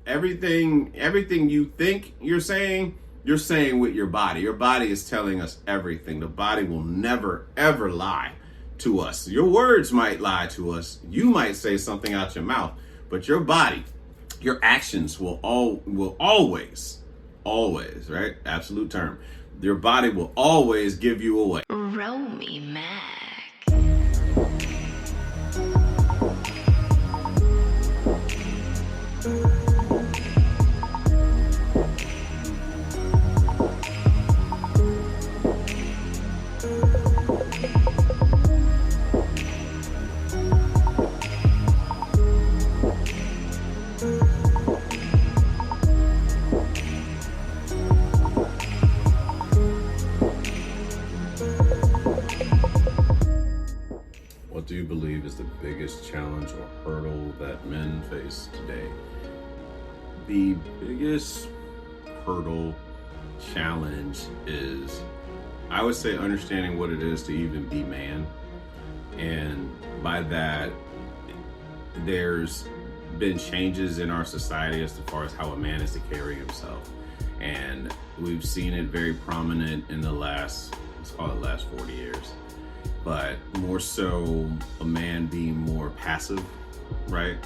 Everything you think you're saying with your body. Your body is telling us everything. The body will never ever lie to us. Your words might lie to us. You might say something out your mouth, but your body, your actions will always, right? Absolute term. Your body will always give you away. Roll me, Mac. What do you believe is the biggest challenge or hurdle that men face today? The biggest hurdle, challenge is, I would say, understanding what it is to even be man. And by that, there's been changes in our society as far as how a man is to carry himself. And we've seen it very prominent in the last 40 years. But more so a man being more passive, right?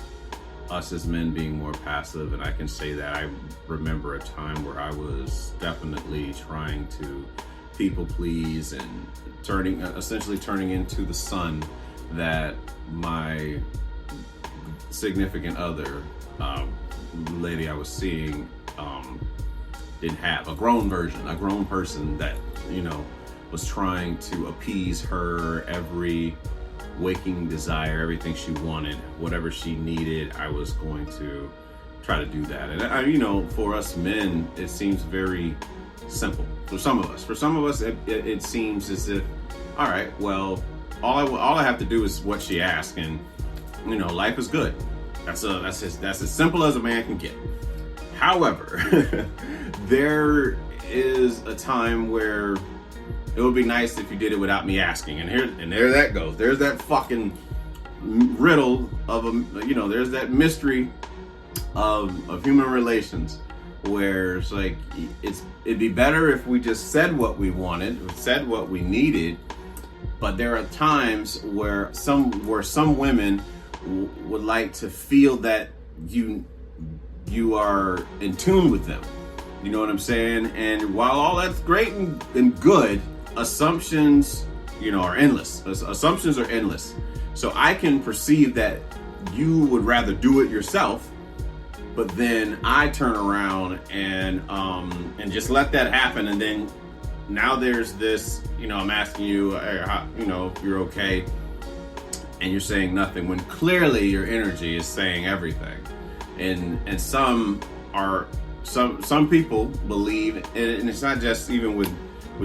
Us as men being more passive. And I can say that I remember a time where I was definitely trying to people please and essentially turning into the son that my significant other, lady I was seeing, didn't have. A grown person that, was trying to appease her every waking desire, everything she wanted, whatever she needed. I was going to try to do that. And for us men, it seems very simple. For some of us, it seems as if, all right, well, all I have to do is what she asks, and life is good. That's as simple as a man can get. However, there is a time where it would be nice if you did it without me asking. And there that goes. There's that fucking riddle of there's that mystery of human relations where it's like it'd be better if we just said what we wanted, said what we needed. But there are times where some women would like to feel that you are in tune with them. You know what I'm saying? And while all that's great and good, assumptions, are endless. Assumptions are endless. So I can perceive that you would rather do it yourself, but then I turn around and just let that happen. And then now there's this, I'm asking you, if you're okay, and you're saying nothing when clearly your energy is saying everything. And some people believe, and it's not just even with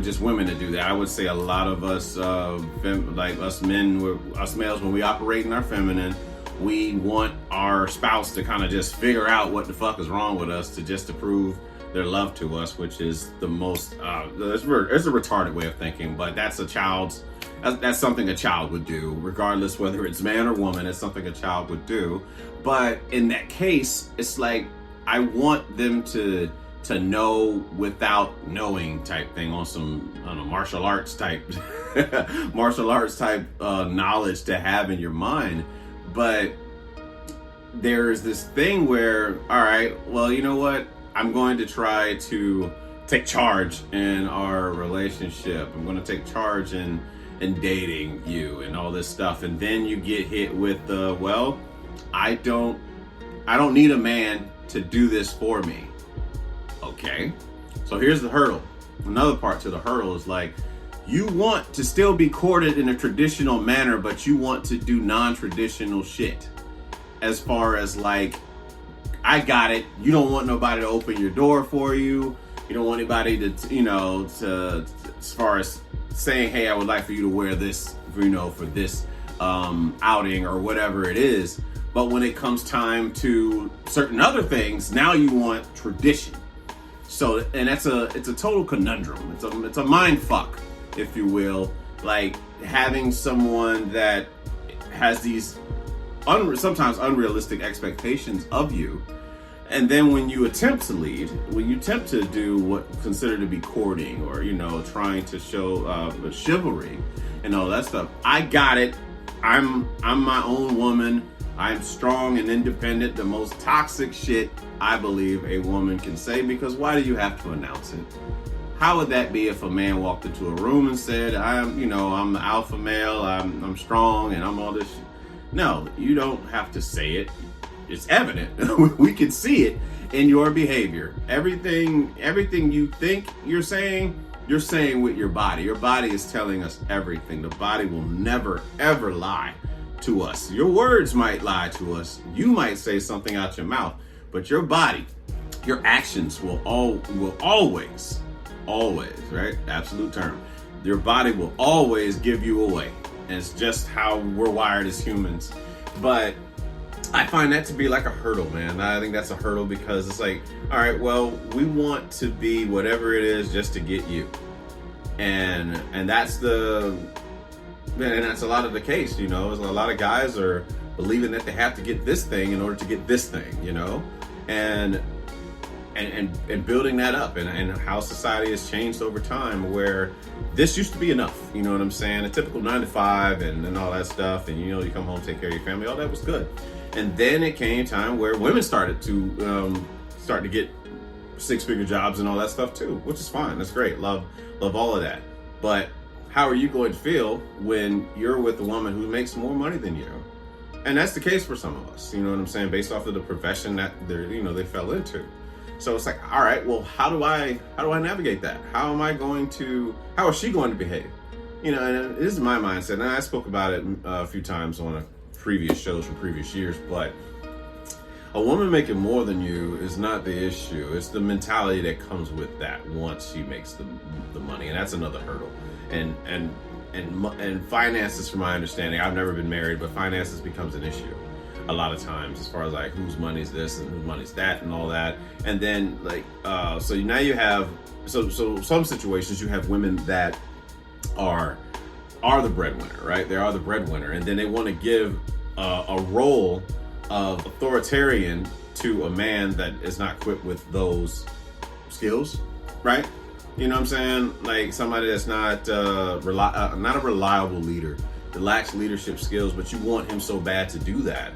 just women to do that. I would say a lot of us, like us men, us males, when we operate in our feminine, we want our spouse to kind of just figure out what the fuck is wrong with us to prove their love to us, which is the most, it's a retarded way of thinking, but that's a child's That's something a child would do, regardless whether it's man or woman. It's something a child would do. But in that case, it's like I want them to know without knowing type thing, on some, I don't know, martial arts type knowledge to have in your mind. But there's this thing where, all right, well, you know what? I'm going to try to take charge in our relationship. I'm going to take charge in dating you and all this stuff. And then you get hit with the, well, I don't need a man to do this for me. Okay. So here's the hurdle. Another part to the hurdle is like, you want to still be courted in a traditional manner, but you want to do non-traditional shit. As far as like, I got it. You don't want nobody to open your door for you. You don't want anybody to as far as saying, hey, I would like for you to wear this, for this outing or whatever it is. But when it comes time to certain other things, now you want tradition. So, and it's a total conundrum. It's a mind fuck, if you will. Like having someone that has these sometimes unrealistic expectations of you, and then when you attempt to lead, when you attempt to do what considered to be courting or trying to show chivalry and all that stuff, I got it. I'm my own woman. I'm strong and independent. The most toxic shit I believe a woman can say, because why do you have to announce it? How would that be if a man walked into a room and said, I'm the alpha male, I'm strong, and I'm all this shit? No, you don't have to say it. It's evident. We can see it in your behavior. Everything you think you're saying with your body. Your body is telling us everything. The body will never, ever lie to us. Your words might lie to us. You might say something out your mouth, but your body, your actions will always, right? Absolute term. Your body will always give you away. And it's just how we're wired as humans. But I find that to be like a hurdle, man. I think that's a hurdle because it's like, all right, well, we want to be whatever it is just to get you. And that's a lot of the case, a lot of guys are believing that they have to get this thing in order to get this thing, and building that up and how society has changed over time, where this used to be enough, you know what I'm saying? A typical 9 to 5 and all that stuff. And, you come home, take care of your family, all that was good. And then it came time where women started to get 6-figure jobs and all that stuff too, which is fine. That's great. Love all of that. But how are you going to feel when you're with a woman who makes more money than you? And that's the case for some of us, you know what I'm saying? Based off of the profession that they fell into. So it's like, all right, well, how do I navigate that? How is she going to behave? And this is my mindset. And I spoke about it a few times on previous shows from previous years, but a woman making more than you is not the issue. It's the mentality that comes with that once she makes the money. And that's another hurdle. And finances, from my understanding, I've never been married, but finances becomes an issue a lot of times, as far as like whose money's this and whose money's that and all that. And then so now you have so some situations you have women that are the breadwinner, right? They are the breadwinner, and then they want to give a role of authoritarian to a man that is not equipped with those skills, right? You know what I'm saying? Like somebody that's not a reliable leader, that lacks leadership skills, but you want him so bad to do that.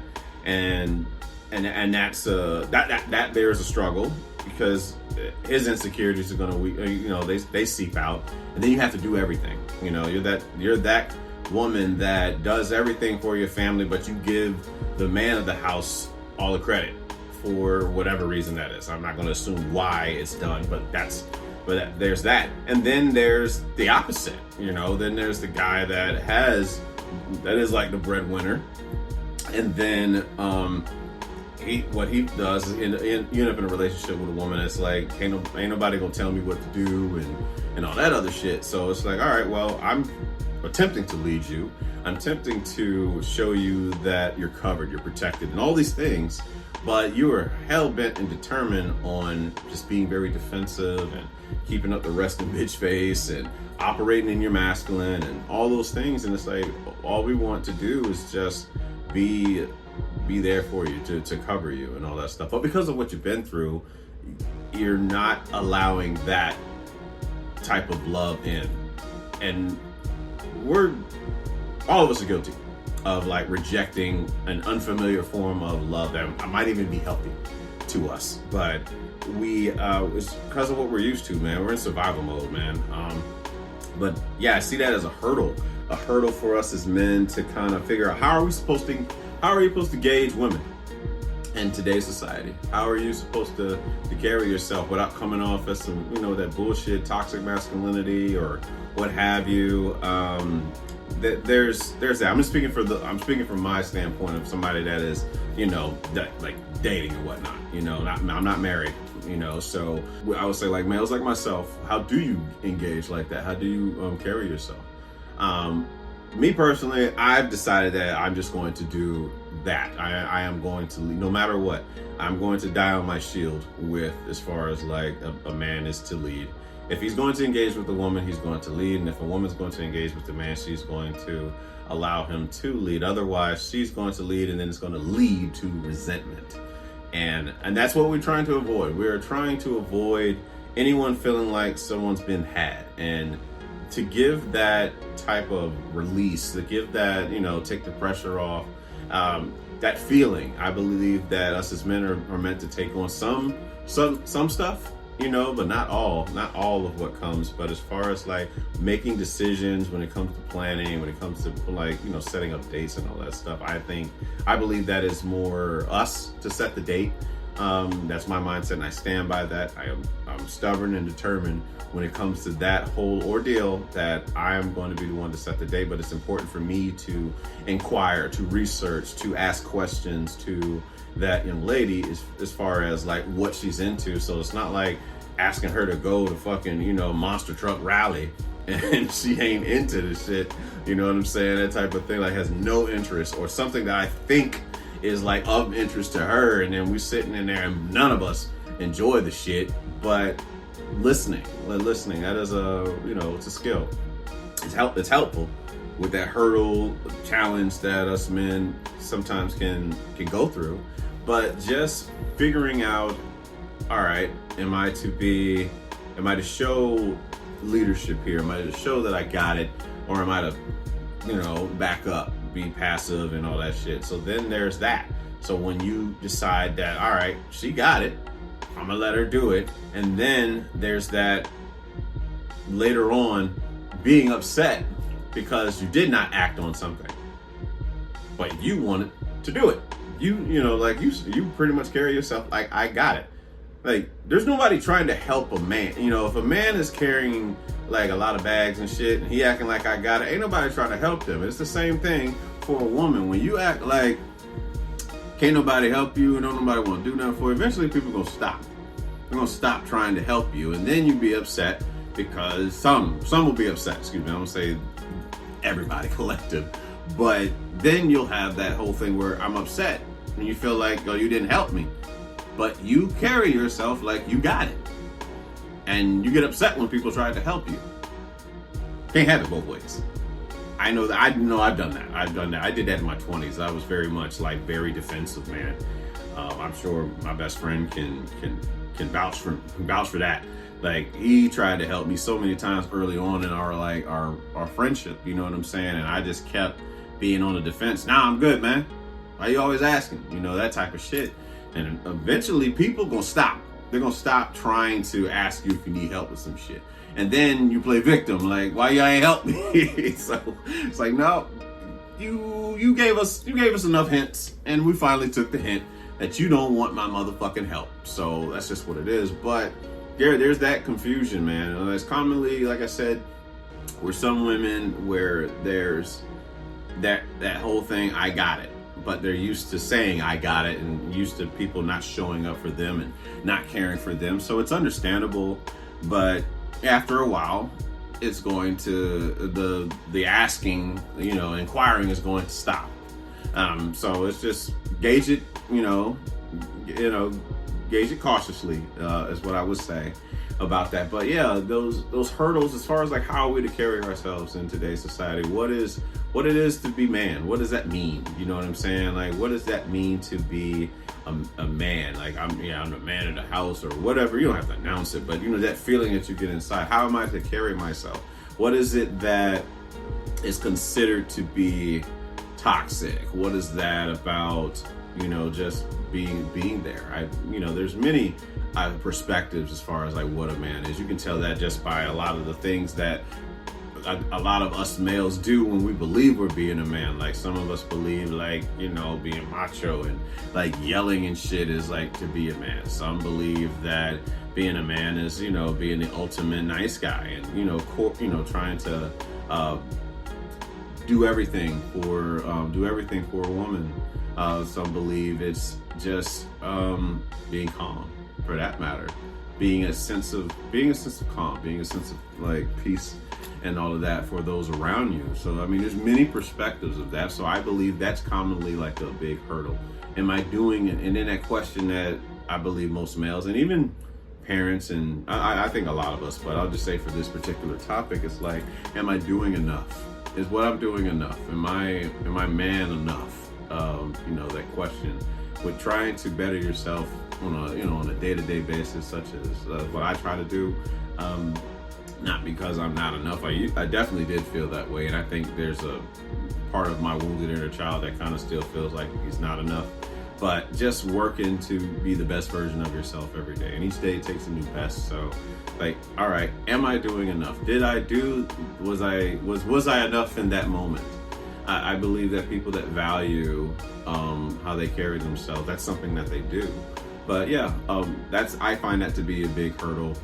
And that's that there's a struggle, because his insecurities are gonna they seep out, and then you have to do everything. You're that woman that does everything for your family, but you give the man of the house all the credit for whatever reason that is. I'm not going to assume why it's done, but there's that. And then there's the opposite. Then there's the guy that is like the breadwinner. And then what he does is you end up in a relationship with a woman that's like, ain't nobody gonna tell me what to do and all that other shit. So it's like, all right, well, I'm attempting to lead you. I'm attempting to show you that you're covered, you're protected, and all these things. But you are hell-bent and determined on just being very defensive and keeping up the resting bitch face and operating in your masculine and all those things. And it's like, all we want to do is just be there for you, to cover you and all that stuff. But because of what you've been through, you're not allowing that type of love in. And all of us are guilty of like rejecting an unfamiliar form of love that might even be healthy to us. But it's because of what we're used to, man. We're in survival mode, man. But yeah, I see that as a hurdle for us as men to kind of figure out how are you supposed to gauge women in today's society? How are you supposed to carry yourself without coming off as some, that bullshit toxic masculinity or what have you? There's that. I'm speaking from my standpoint of somebody that is, that like dating and whatnot. I'm not married. So I would say, like, males like myself, how do you engage like that? How do you carry yourself? Me personally, I've decided that I'm just going to do that. I am going to lead, no matter what. I'm going to die on my shield with, as far as like a man is to lead. If he's going to engage with a woman, he's going to lead. And if a woman's going to engage with a man, she's going to allow him to lead. Otherwise, she's going to lead, and then it's going to lead to resentment. And that's what we're trying to avoid. We're trying to avoid anyone feeling like someone's been had. And to give that type of release, to give that, take the pressure off, that feeling, I believe that us as men are meant to take on some stuff, but not all of what comes. But as far as like making decisions, when it comes to planning, when it comes to like, setting up dates and all that stuff, I believe that is more us to set the date. That's my mindset, and I stand by that. I'm stubborn and determined when it comes to that whole ordeal, that I am going to be the one to set the date. But it's important for me to inquire, to research, to ask questions to that young lady as far as like what she's into. So it's not like asking her to go to fucking, monster truck rally and she ain't into the shit. You know what I'm saying? That type of thing, like, has no interest, or something that I think is like of interest to her, and then we sitting in there and none of us enjoy the shit. But listening, that is it's a skill. It's helpful with that hurdle challenge that us men sometimes can go through. But just figuring out, all right, am I to show leadership here? Am I to show that I got it? Or am I to, back up, be passive and all that shit? So then there's that. So when you decide that, all right, she got it, I'm gonna let her do it. And then there's that later on being upset because you did not act on something, but you wanted to do it. You pretty much carry yourself like, I got it. Like, there's nobody trying to help a man. If a man is carrying like a lot of bags and shit and he acting like I got it, ain't nobody trying to help them. It's the same thing for a woman. When you act like can't nobody help you, don't nobody want to do nothing for you, eventually people gonna stop. They're gonna stop trying to help you, and then you be upset because some will be upset. Excuse me, I'm gonna say everybody, collective. But then you'll have that whole thing where I'm upset and you feel like, oh, you didn't help me. But you carry yourself like you got it. And you get upset when people try to help you. Can't have it both ways. I know that. I've done that. I did that in my 20s. I was very much like very defensive, man. I'm sure my best friend can vouch for that. Like, he tried to help me so many times early on in our friendship, you know what I'm saying? And I just kept being on the defense. Nah, I'm good, man. Why you always asking? That type of shit. And eventually people gonna stop. They're gonna stop trying to ask you if you need help with some shit. And then you play victim, like, why you ain't help me? So it's like, no, you gave us enough hints, and we finally took the hint that you don't want my motherfucking help. So that's just what it is. But there's that confusion, man. And it's commonly, like I said, with some women where there's that whole thing, I got it. But they're used to saying I got it, and used to people not showing up for them and not caring for them. So it's understandable, but after a while, it's going to, the asking, inquiring is going to stop. So it's just gauge it, gauge it cautiously, is what I would say. about that. But yeah, those hurdles as far as like how are we to carry ourselves in today's society, what it is to be man, what does that mean? You know what I'm saying? Like, what does that mean to be a man? Like, I'm the man of the house or whatever. You don't have to announce it, but you know that feeling that you get inside. How am I to carry myself? What is it that is considered to be toxic? What is that about? You know, just being there. There's many perspectives as far as like what a man is. You can tell that just by a lot of the things that a lot of us males do when we believe we're being a man. Like, some of us believe like, being macho and like yelling and shit is like to be a man. Some believe that being a man is, being the ultimate nice guy and, trying to do everything for a woman. Some believe it's just being calm, for that matter, being a sense of calm, being a sense of like peace and all of that for those around you. So I mean, there's many perspectives of that. So I believe that's commonly like a big hurdle. Am I doing it? And then that question that I believe most males and even parents and I think a lot of us, but I'll just say for this particular topic, it's like, am I doing enough? Is what I'm doing enough? Am I man enough? That question with trying to better yourself on a day-to-day basis, such as what I try to do. Not because I'm not enough. I definitely did feel that way, and I think there's a part of my wounded inner child that kind of still feels like he's not enough. But just working to be the best version of yourself every day, and each day takes a new best. So, like, all right, am I doing enough? Was I enough in that moment? I believe that people that value how they carry themselves, that's something that they do. But yeah, I find that to be a big hurdle,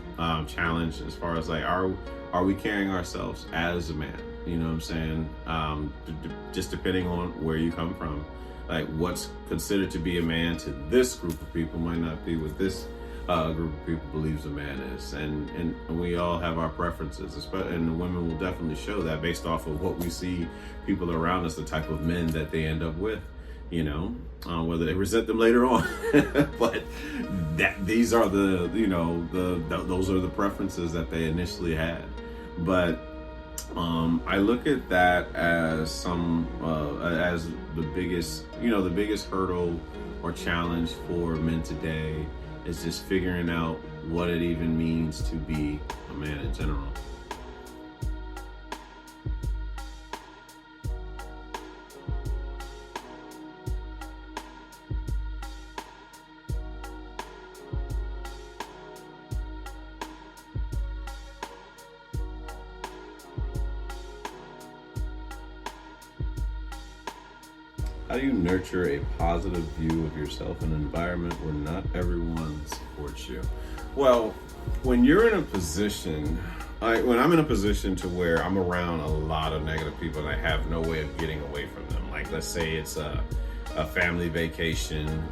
challenge as far as like, are we carrying ourselves as a man? You know what I'm saying? Just depending on where you come from, like what's considered to be a man to this group of people might not be what this group of people believes a man is, and we all have our preferences, and the women will definitely show that based off of what we see people around us, the type of men that they end up with, whether they resent them later on. But these are those are the preferences that they initially had. But I look at that as as the biggest hurdle or challenge for men today is just figuring out what it even means to be a man in general. How do you nurture a positive view of yourself in an environment where not everyone supports you? Well, when you're in a position, when I'm in a position to where I'm around a lot of negative people and I have no way of getting away from them, like let's say it's a family vacation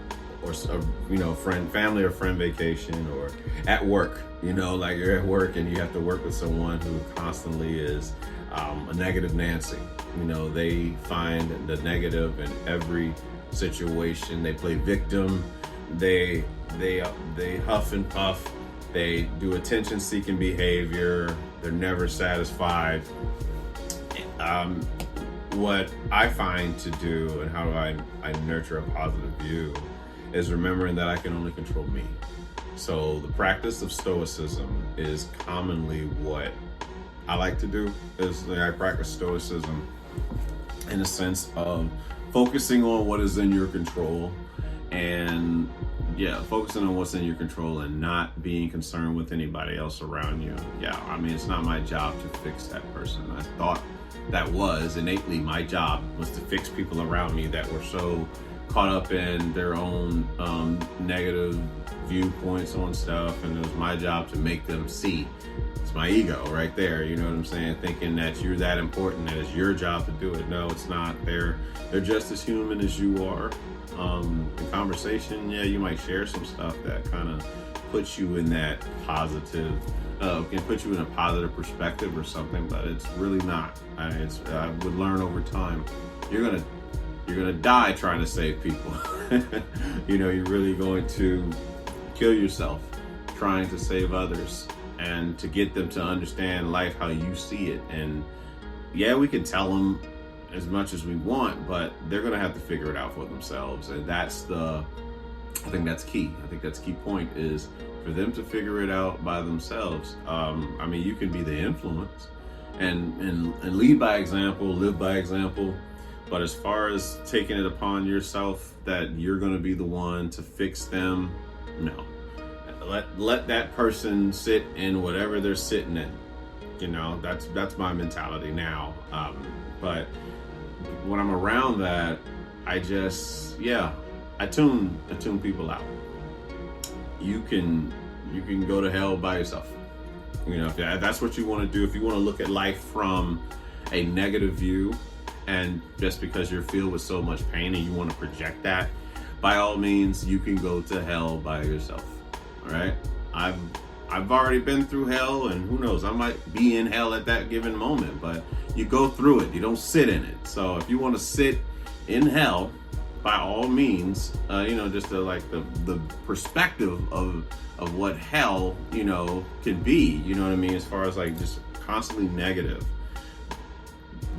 or family or friend vacation, or at work, like you're at work and you have to work with someone who constantly is a negative Nancie. They find the negative in every situation. They play victim. They huff and puff. They do attention-seeking behavior. They're never satisfied. What I find to do and how do I nurture a positive view is remembering that I can only control me. So the practice of stoicism is commonly what I like to do. I practice stoicism in a sense of focusing on what is in your control, and focusing on what's in your control and not being concerned with anybody else around you. It's not my job to fix that person. I thought that was innately my job, was to fix people around me that were so caught up in their own negative viewpoints on stuff, and it was my job to make them see. It's my ego right there, you know what I'm saying? Thinking that you're that important, that it's your job to do it. No, it's not. They're just as human as you are. In conversation, you might share some stuff that kind of puts you in that positive, can put you in a positive perspective or something, but it's really not. I would learn over time. You're gonna die trying to save people. You're really going to kill yourself trying to save others. and to get them to understand life how you see it. And yeah, we can tell them as much as we want, but they're going to have to figure it out for themselves. And I think that's key. I think that's key point, is for them to figure it out by themselves. I mean, you can be the influence and lead by example, live by example. But as far as taking it upon yourself that you're going to be the one to fix them, no. Let that person sit in whatever they're sitting in. You know, that's my mentality now. But when I'm around that, I just, I tune people out. You can go to hell by yourself. You know, if that's what you want to do, if you want to look at life from a negative view, and just because you're filled with so much pain and you want to project that, by all means, you can go to hell by yourself. All right? I've already been through hell, and who knows, I might be in hell at that given moment, but you go through it, you don't sit in it. So if you want to sit in hell, by all means, just the perspective of what hell, can be, you know what I mean, as far as like just constantly negative.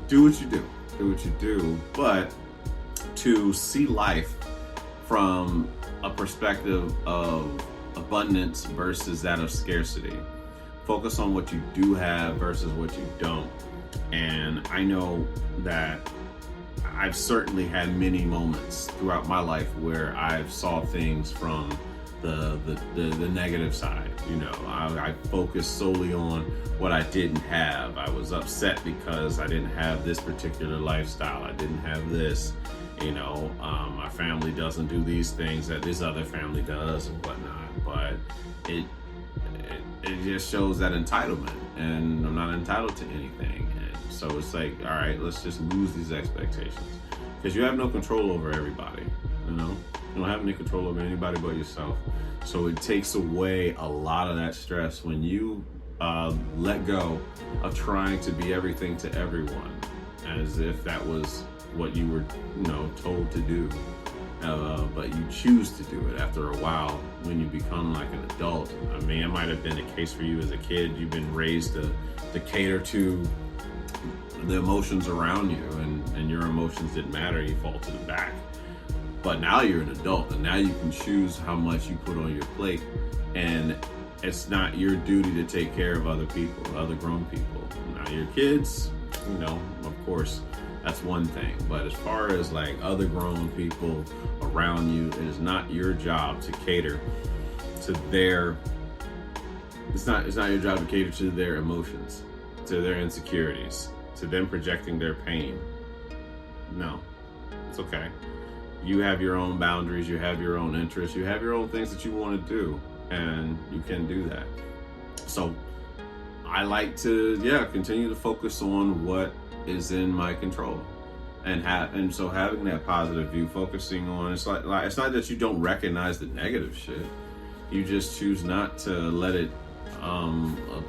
Do what you do, but to see life from a perspective of abundance versus that of scarcity. Focus on what you do have versus what you don't. And I know that I've certainly had many moments throughout my life where I've saw things from the negative side. I focused solely on what I didn't have. I was upset because I didn't have this particular lifestyle. I didn't have this. My family doesn't do these things that this other family does and whatnot. But it just shows that entitlement, and I'm not entitled to anything. And so it's like, all right, let's just lose these expectations, because you have no control over everybody. You don't have any control over anybody but yourself. So it takes away a lot of that stress when you let go of trying to be everything to everyone, as if that was what you were, told to do. But you choose to do it after a while when you become like an adult. I mean, it might have been the case for you as a kid. You've been raised to cater to the emotions around you, and your emotions didn't matter. You fall to the back. But now you're an adult, and now you can choose how much you put on your plate. And it's not your duty to take care of other people, other grown people. Now your kids, of course, that's one thing. But as far as like other grown people around you, it is not your job to cater to their, it's not your job to cater to their emotions, to their insecurities, to them projecting their pain. No, it's okay. You have your own boundaries, you have your own interests, you have your own things that you want to do, and you can do that. So I to continue to focus on what is in my control, and so having that positive view, focusing on, it's not that you don't recognize the negative shit, you just choose not to let it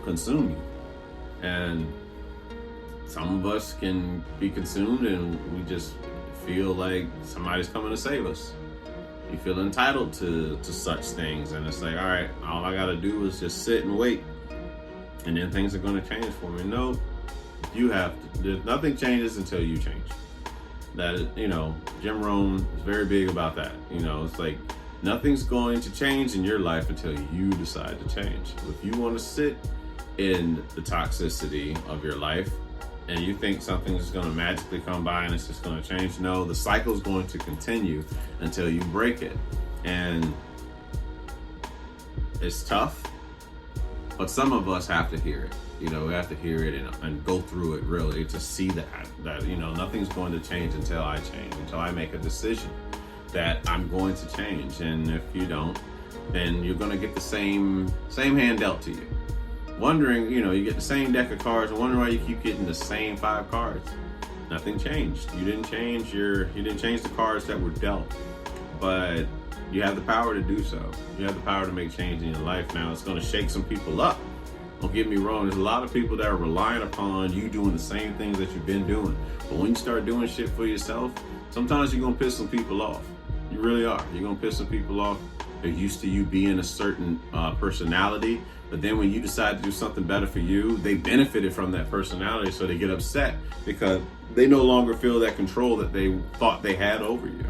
consume you. And some of us can be consumed, and we just feel like somebody's coming to save us. You feel entitled to such things, and it's like, all right, all I gotta do is just sit and wait, and then things are gonna change for me. No, you have to. Nothing changes until you change. That is, Jim Rohn is very big about that. It's like nothing's going to change in your life until you decide to change. If you want to sit in the toxicity of your life, and you think something is going to magically come by and it's just going to change, no, the cycle is going to continue until you break it. And it's tough, but some of us have to hear it. We have to hear it and go through it really to see that nothing's going to change until I change, until I make a decision that I'm going to change. And if you don't, then you're going to get the same hand dealt to you. Wondering, you get the same deck of cards and wondering why you keep getting the same 5 cards. Nothing changed. You didn't change the cards that were dealt, but you have the power to do so. You have the power to make change in your life. Now, it's going to shake some people up. Don't get me wrong. There's a lot of people that are relying upon you doing the same things that you've been doing. But when you start doing shit for yourself, sometimes you're going to piss some people off. You really are. You're going to piss some people off. They're used to you being a certain personality, But then when you decide to do something better for you, they benefited from that personality, so they get upset because they no longer feel that control that they thought they had over you.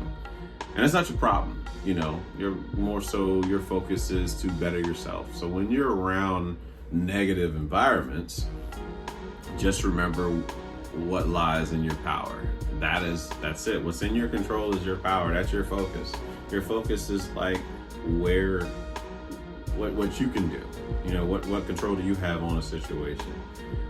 And that's not your problem, you know. You're more so, your focus is to better yourself. So when you're around negative environments, just remember what lies in your power. That's it. What's in your control is your power. That's your focus. Your focus is like what you can do. You know, what control do you have on a situation?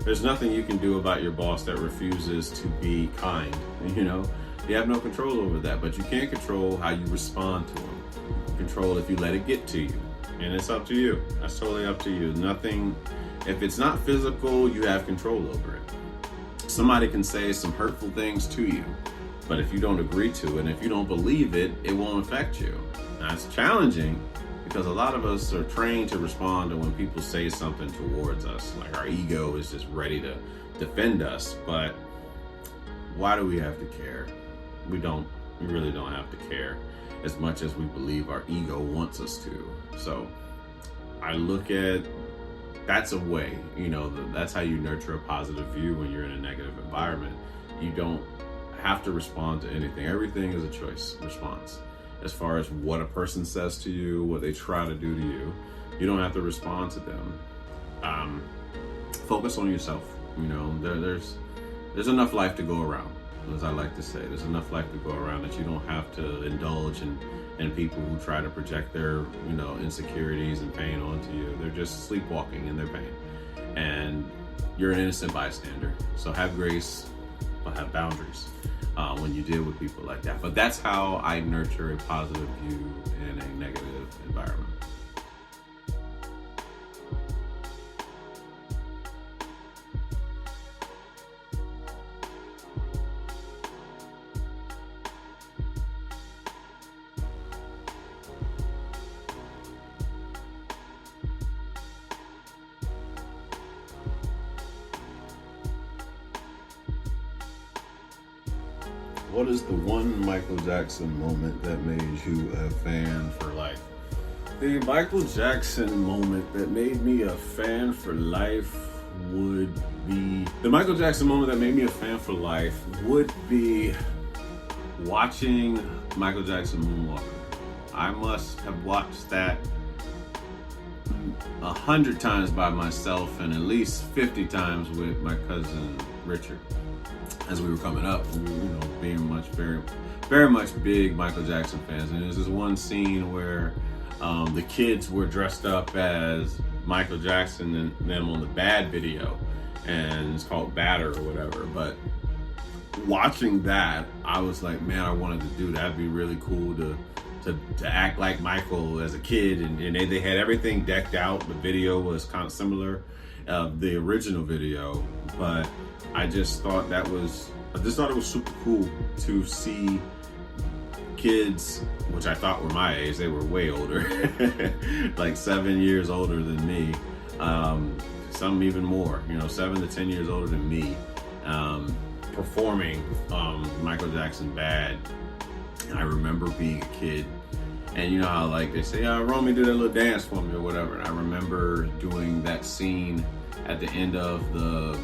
There's nothing you can do about your boss that refuses to be kind. You know, you have no control over that, but you can control how you respond to them. You control if you let it get to you, and it's up to you. That's totally up to you. Nothing, if it's not physical, you have control over it. Somebody can say some hurtful things to you, but if you don't agree to it, and if you don't believe it, it won't affect you. Now, it's challenging because a lot of us are trained to respond to when people say something towards us. Like, our ego is just ready to defend us, but why do we have to care? We really don't have to care as much as we believe our ego wants us to. So I look at, that's a way, you know, that's how you nurture a positive view when you're in a negative environment. You don't have to respond to anything. Everything is a choice response. As far as what a person says to you, what they try to do to you, you don't have to respond to them. Focus on yourself. You know, there's enough life to go around, as I like to say. There's enough life to go around that you don't have to indulge in people who try to project their, you know, insecurities and pain onto you. They're just sleepwalking in their pain. And you're an innocent bystander. So have grace, but have boundaries when you deal with people like that. But that's how I nurture a positive view in a negative environment. What is the one Michael Jackson moment that made you a fan for life? The Michael Jackson moment that made me a fan for life would be... The Michael Jackson moment that made me a fan for life would be watching Michael Jackson moonwalk. I must have watched that 100 times by myself and at least 50 times with my cousin Richard. As we were coming up, we were, you know, being very much big Michael Jackson fans. And there's this one scene where the kids were dressed up as Michael Jackson and them on the Bad video, and it's called Batter or whatever. But watching that, I was like, man, I wanted to do that. It'd be really cool to act like Michael as a kid, and they had everything decked out. The video was kind of similar, the original video, but I just thought it was super cool to see kids, which I thought were my age. They were way older, like 7 years older than me. Some even more, you know, 7 to 10 years older than me, performing Michael Jackson Bad. And I remember being a kid, and you know how like they say, Romy, do that little dance for me or whatever. And I remember doing that scene at the end of the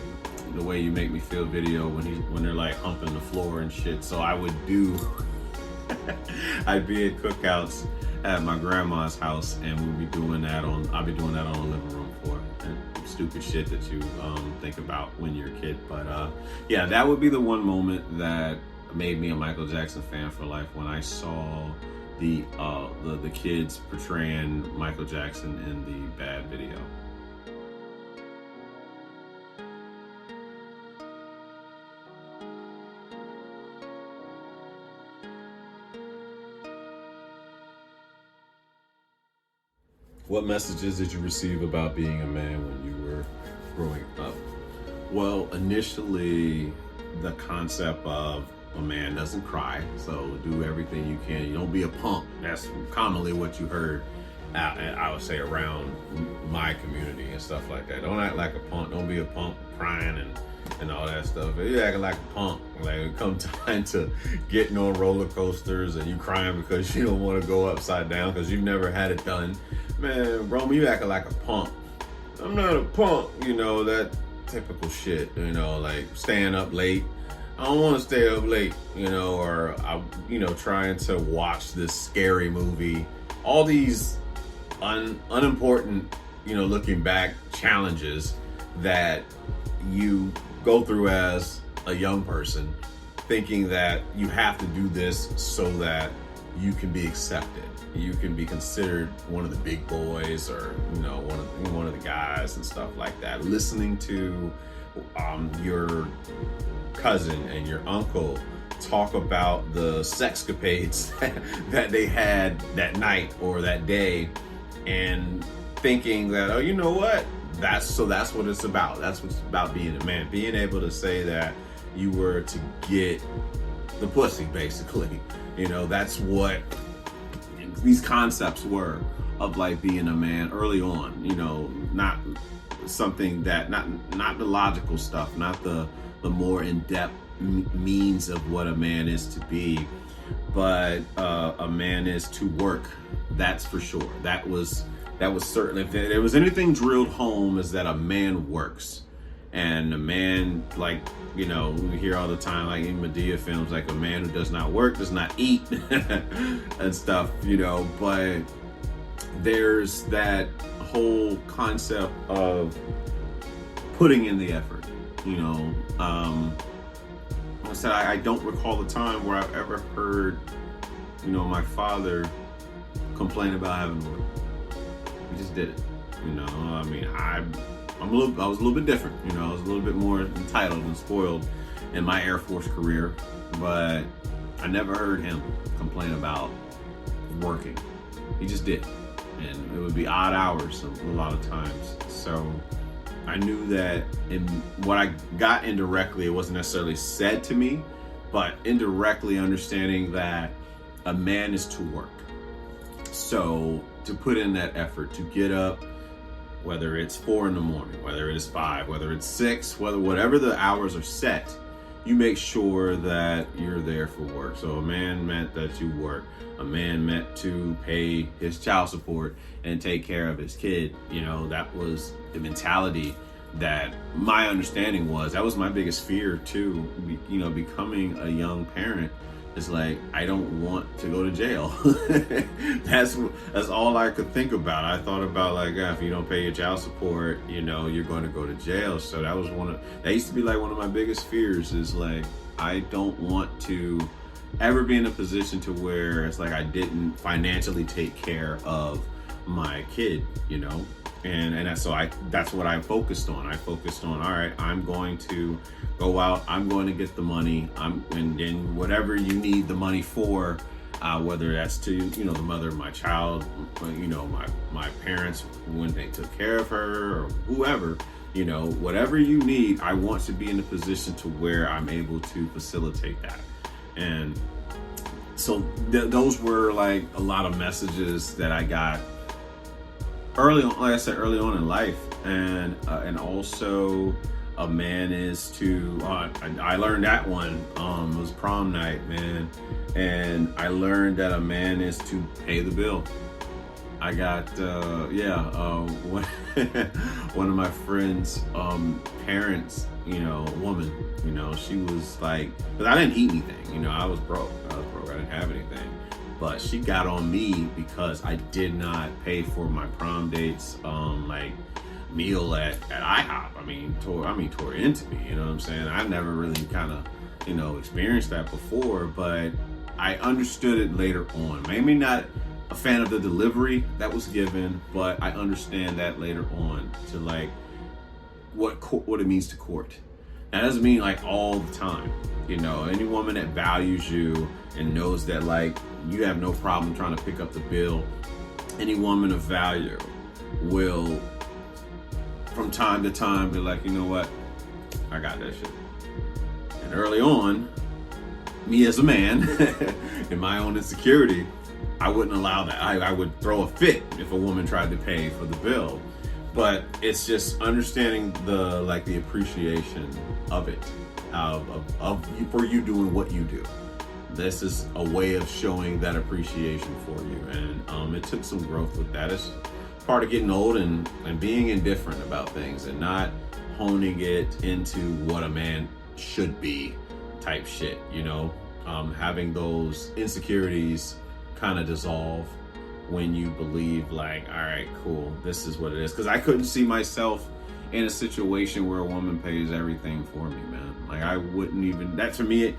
Way You Make Me Feel video when they're like humping the floor and shit. So I would do, I'd be at cookouts at my grandma's house, and I'd be doing that on the living room floor. And stupid shit that you think about when you're a kid. But yeah, that would be the one moment that made me a Michael Jackson fan for life, when I saw the kids portraying Michael Jackson in the Bad video. What messages did you receive about being a man when you were growing up? Well, initially, the concept of a man doesn't cry, so do everything you can. You don't be a punk. That's commonly what you heard, I would say, around my community and stuff like that. Don't act like a punk. Don't be a punk crying and all that stuff. If you acting like a punk, like it come time to getting on roller coasters and you crying because you don't want to go upside down because you've never had it done. Man, Rome, you acting like a punk. a punk, that typical shit, like staying up late. I don't want to stay up late, or trying to watch this scary movie. All these unimportant, looking back challenges that you go through as a young person, thinking that you have to do this so that you can be accepted. You can be considered one of the big boys, or one of the guys and stuff like that. Listening to your cousin and your uncle talk about the sexcapades that they had that night or that day, and thinking that, oh, you know what? That's what it's about. That's what's about being a man. Being able to say that you were to get the pussy, basically. That's what these concepts were of like being a man early on. Not something that, not the logical stuff, not the more in-depth means of what a man is to be, but a man is to work. That's for sure. That was certainly, if there was anything drilled home, is that a man works. And a man, like, we hear all the time, like in Medea films, like a man who does not work does not eat and stuff, but there's that whole concept of putting in the effort, I said, I don't recall the time where I've ever heard, my father complain about having to work. We just did it, I was a little bit different, I was a little bit more entitled and spoiled in my Air Force career, but I never heard him complain about working. He just did, and it would be odd hours a lot of times. So I knew that in what I got indirectly, it wasn't necessarily said to me, but indirectly understanding that a man is to work. So to put in that effort, to get up, whether it's 4 a.m, whether it's 5, whether it's 6, whatever the hours are set, you make sure that you're there for work. So a man meant that you work. A man meant to pay his child support and take care of his kid. That was the mentality that my understanding was. That was my biggest fear too. Becoming a young parent is like, I don't want to go to jail. That's all I could think about. I thought about like, if you don't pay your child support, you're going to go to jail. So that was that used to be like one of my biggest fears, is like, I don't want to ever be in a position to where it's like I didn't financially take care of my kid, and so that's what I focused on. I focused on, all right, I'm going to go out, I'm going to get the money, and then whatever you need the money for, whether that's to, the mother of my child, my parents when they took care of her, or whoever, whatever you need, I want to be in a position to where I'm able to facilitate that. And so those were like a lot of messages that I got early on, like I said, early on in life. And also a man is to, I learned that one, it was prom night, man. And I learned that a man is to pay the bill. I got, one of my friends' parents, a woman, she was like, because I didn't eat anything, I was broke, I didn't have anything. But she got on me because I did not pay for my prom date's, meal at IHOP. Tore into me, you know what I'm saying? I never really kind of, experienced that before, but I understood it later on. Maybe not a fan of the delivery that was given, but I understand that later on, to like what it means to court. That doesn't mean like all the time, any woman that values you and knows that like you have no problem trying to pick up the bill, any woman of value will from time to time be like, you know what, I got that shit. And early on, me as a man, in my own insecurity, I wouldn't allow that. I would throw a fit if a woman tried to pay for the bill. But it's just understanding the appreciation of it, for you doing what you do. This is a way of showing that appreciation for you, and it took some growth with that. part of getting old and being indifferent about things and not honing it into what a man should be type shit, you know? Having those insecurities kind of dissolve when you believe like, all right, cool, this is what it is. Because I couldn't see myself in a situation where a woman pays everything for me, man. Like I wouldn't even, that to me,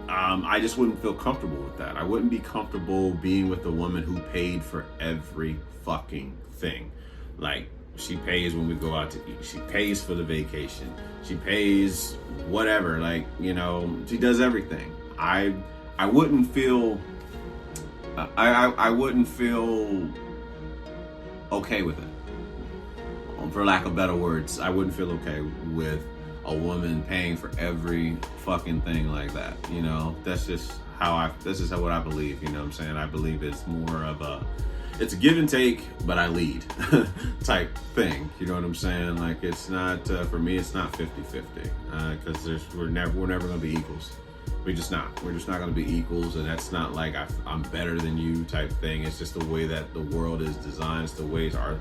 I just wouldn't feel comfortable with that. I wouldn't be comfortable being with a woman who paid for every fucking thing. Like she pays when we go out to eat. She pays for the vacation. She pays whatever, like, you know, she does everything. I wouldn't feel, I wouldn't feel okay with it. For lack of better words, I wouldn't feel okay with a woman paying for every fucking thing like that. You know, that's just how this is what I believe, you know what I'm saying? I believe it's more of it's a give and take, but I lead type thing. You know what I'm saying? Like it's not, for me, it's not 50-50 because we're never going to be equals. We're just not going to be equals, and that's not like I'm better than you type thing. It's just the way that the world is designed. It's the way our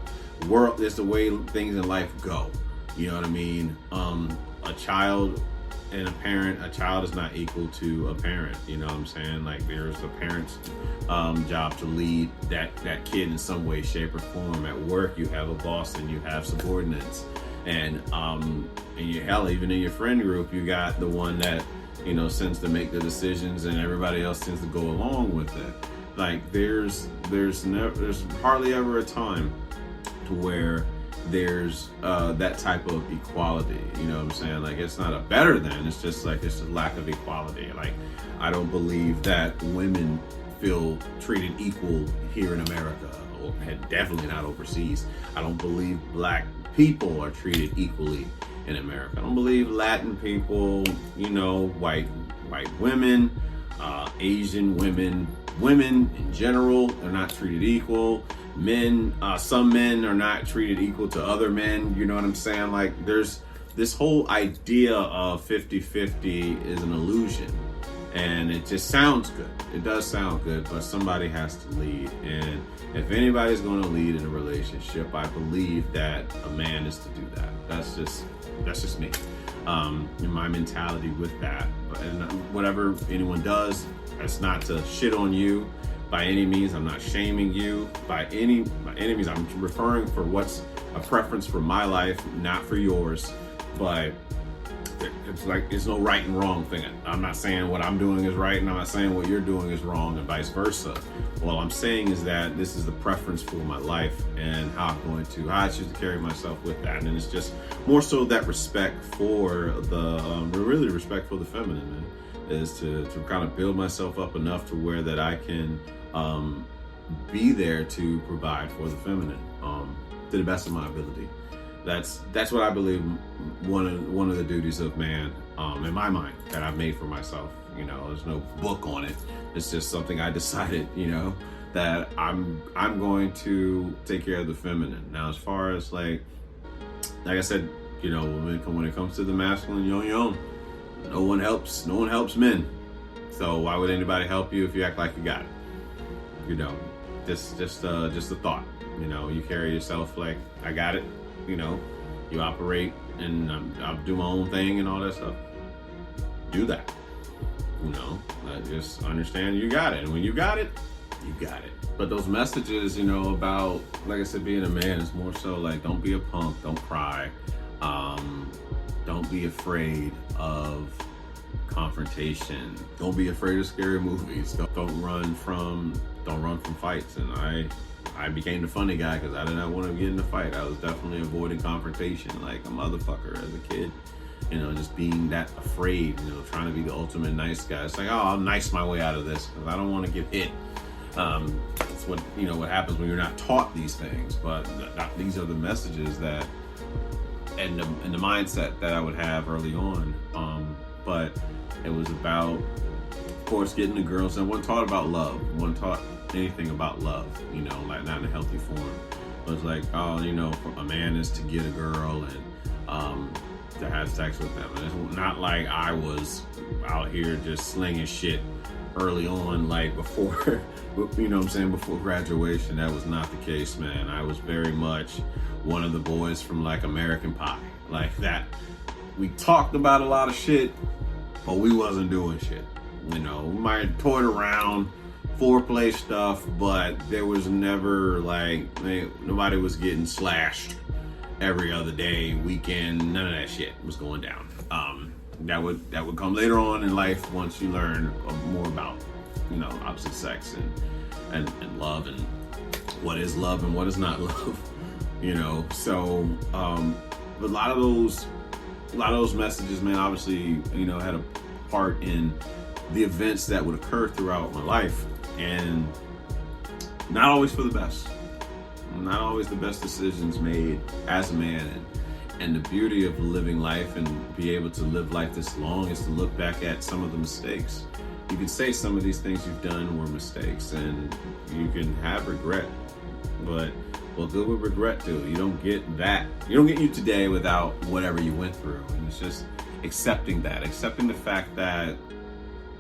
world, it's the way things in life go. You know what I mean? A child and a parent, a child is not equal to a parent. You know what I'm saying? Like there's a parent's job to lead that kid in some way, shape, or form. At work, you have a boss and you have subordinates, and hell, even in your friend group, you got the one that, you know, tends to make the decisions and everybody else tends to go along with it. Like there's hardly ever a time to where there's that type of equality. You know what I'm saying? Like it's not a better than, it's just like it's a lack of equality. Like I don't believe that women feel treated equal here in America, or definitely not overseas. I don't believe black people are treated equally in America. I don't believe Latin people, you know, white women, Asian women in general are not treated equal. Men, some men are not treated equal to other men. You know what I'm saying? Like there's this whole idea of 50-50 is an illusion, and it just sounds good. It does sound good, but somebody has to lead. And if anybody's going to lead in a relationship, I believe that a man is to do that. That's just me. In my mentality with that. And whatever anyone does, it's not to shit on you by any means. I'm not shaming you by any means. I'm referring for what's a preference for my life, not for yours. But it's like it's no right and wrong thing. I'm not saying what I'm doing is right, and I'm not saying what you're doing is wrong, and vice versa. What I'm saying is that this is the preference for my life and how I choose to carry myself with that. And it's just more so that respect for really respect for the feminine, man, is to kind of build myself up enough to where that I can be there to provide for the feminine to the best of my ability. That's what I believe one of the duties of man, in my mind, that I've made for myself. You know, there's no book on it. It's just something I decided, you know, that I'm going to take care of the feminine. Now, as far as like I said, you know, when it comes to the masculine yo-yo, no one helps men. So why would anybody help you if you act like you got it? You know, just a thought. You know, you carry yourself like I got it. You know, you operate and I'll do my own thing and all that stuff. Do that. You know, just understand you got it. And when you got it, you got it. But those messages, you know, about, like I said, being a man is more so like, don't be a punk, don't cry. Don't be afraid of confrontation. Don't be afraid of scary movies. Don't run from fights. And I became the funny guy because I did not want to get in a fight. I was definitely avoiding confrontation like a motherfucker as a kid. You know, just being that afraid, you know, trying to be the ultimate nice guy. It's like, oh, I'll nice my way out of this because I don't want to get hit. It's what, you know, what happens when you're not taught these things. But these are the messages that, and the mindset that I would have early on. But it was about, of course, getting the girls. And wasn't taught about love. Wasn't taught anything about love, you know, like not in a healthy form. It was like, oh, you know, a man is to get a girl and to have sex with them. And it's not like I was out here just slinging shit early on, like before, you know what I'm saying, before graduation. That was not the case, man. I was very much one of the boys from like American Pie, like that. We talked about a lot of shit, but we wasn't doing shit. You know, we might have toyed around, foreplay stuff, but there was never like, nobody was getting slashed every other day, weekend, none of that shit was going down. That would come later on in life once you learn more about, you know, opposite sex and love, and what is love and what is not love, you know. So but a lot of those messages, man, obviously, you know, had a part in the events that would occur throughout my life, and not always for the best. Not always the best decisions made as a man. And the beauty of living life and be able to live life this long is to look back at some of the mistakes. You can say some of these things you've done were mistakes, and you can have regret, but what good would regret do? You don't get that. You don't get you today without whatever you went through. And it's just accepting that, accepting the fact that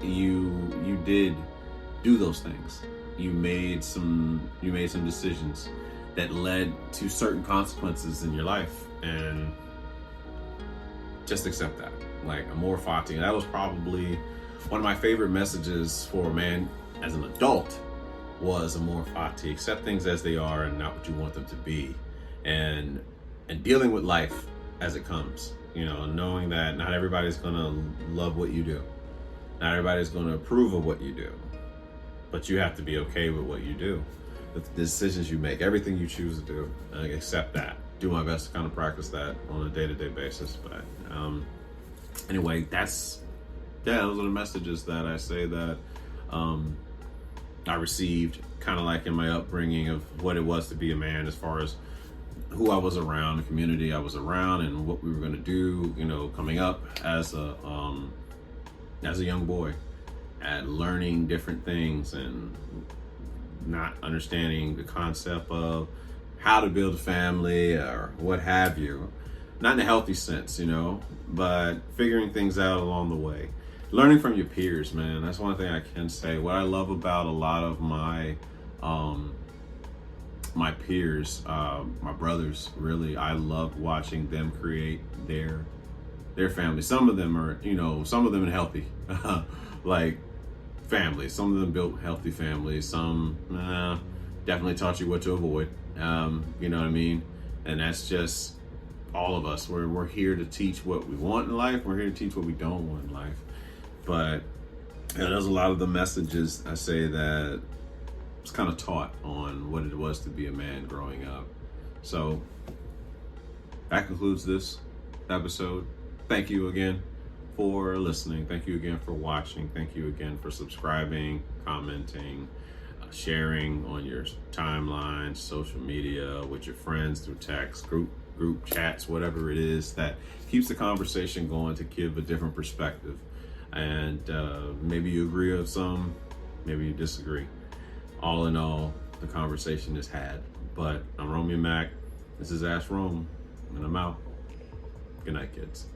you did do those things. You made some decisions that led to certain consequences in your life, and just accept that. Like amor fati. That was probably one of my favorite messages for a man as an adult, was amor fati. Accept things as they are and not what you want them to be, and dealing with life as it comes. You know, knowing that not everybody's gonna love what you do, not everybody's gonna approve of what you do, but you have to be okay with what you do, the decisions you make, everything you choose to do. Accept that. Do my best to kind of practice that on a day-to-day basis. But anyway, those are the messages that I say that I received, kind of like in my upbringing, of what it was to be a man, as far as who I was around, the community I was around, and what we were going to do, you know, coming up as a young boy, at learning different things and not understanding the concept of how to build a family or what have you. Not in a healthy sense, you know, but figuring things out along the way. Learning from your peers, man. That's one thing I can say. What I love about a lot of my my peers, my brothers, really, I love watching them create their family. Some of them are, you know, some of them are healthy, like families. Some of them built healthy families. Some definitely taught you what to avoid. You know what I mean? And that's just all of us. We're here to teach what we want in life. We're here to teach what we don't want in life. But you know, there's a lot of the messages I say that was kind of taught on what it was to be a man growing up. So that concludes this episode. Thank you again for listening. Thank you again for watching. Thank you again for subscribing, commenting, sharing on your timelines, social media, with your friends, through text, group chats, whatever it is that keeps the conversation going, to give a different perspective. And maybe you agree with some, maybe you disagree. All in all, the conversation is had. But I'm Romeo Mac. This is Ask Rome, and I'm out. Good night, kids.